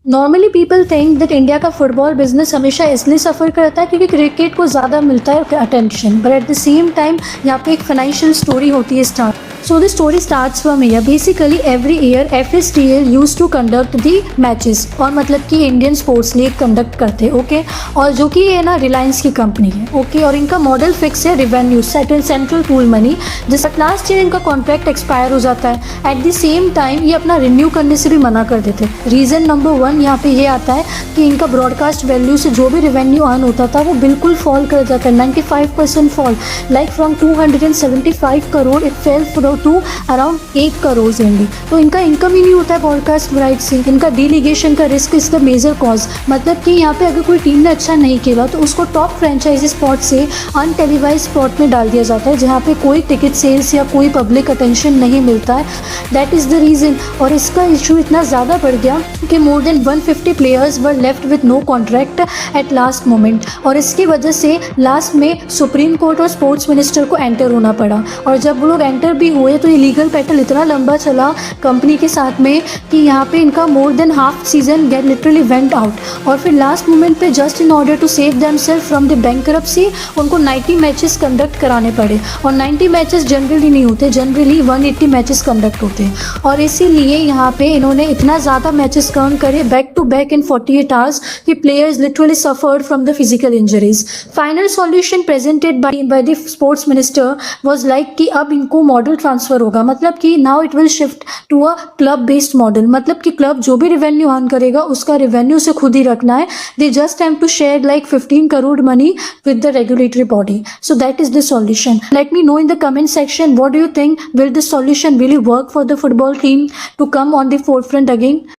Normally people think that India का football business हमेशा इसलिए सफ़र करता है क्योंकि क्रिकेट को ज़्यादा मिलता है attention, but at the same time यहाँ पे एक फाइनेंशियल स्टोरी होती है start. So the story starts from year. Basically every year FSTL use to conduct the matches, और मतलब कि इंडियन स्पोर्ट्स लीग कंडक्ट करते हैं. ओके, और जो कि है ना रिलायंस की कंपनी है. ओके, और इनका मॉडल फिक्स है रिवेन्यू सेंट्रल पूल मनी. जिस लास्ट ईयर इनका कॉन्ट्रैक्ट एक्सपायर हो जाता है. एट द सेम टाइम ये अपना रिन्यू करने से भी मना कर देते. रीज़न नंबर 1 यहाँ पे ये आता है कि इनका ब्रॉडकास्ट वैल्यू से जो भी रेवेन्यू अर्न होता था वो बिल्कुल फॉल कर जाता है. 95% fall, like from 275 crore it fell to around 8 crore only. तो इनका इनकम ही नहीं होता है ब्रॉडकास्ट राइट से. इनका डीलीगेशन का risk is the major cause. मतलब कि यहाँ पे अगर कोई टीम ने अच्छा नहीं खेला तो उसको टॉप फ्रेंचाइजी स्पॉट से अनटेलीवाइज स्पॉट में डाल दिया जाता है, जहाँ पे कोई टिकट सेल्स या कोई पब्लिक अटेंशन नहीं मिलता है. That is the reason. और इसका इशू इतना ज़्यादा बढ़ गया कि more than 150 players were left with no contract at last moment. और इसकी वजह से लास्ट में सुप्रीम कोर्ट और स्पोर्ट्स मिनिस्टर को एंटर होना पड़ा. और जब वो लोग एंटर भी हुए तो ये लीगल बैटल इतना लंबा चला कंपनी के साथ में कि यहाँ पे इनका more than half season get literally went out. और फिर लास्ट मोमेंट पे just in order to save themselves from the bankruptcy उनको 90 मैचेस कंडक्ट कराने पड़े. और 90 मैचेस जनरली नहीं होते, जनरली 180 मैचेस कंडक्ट होते हैं. और इसीलिए यहाँ पे इन्होंने इतना ज़्यादा मैचेस काउंट करे back to back in 48 hours कि players literally suffered from the physical injuries. Final solution presented by the sports minister was like कि अब इनको मॉडल ट्रांसफर होगा. मतलब कि now it will shift to a club based model. मतलब कि club जो भी रेवेन्यू अर्न करेगा उसका रेवेन्यू से खुद ही रखना है. They just have to share like 15 crore money with the regulatory body. So that is the solution. Let me know in the comment section, what do you think? Will this solution really work for the football team to come on the forefront again?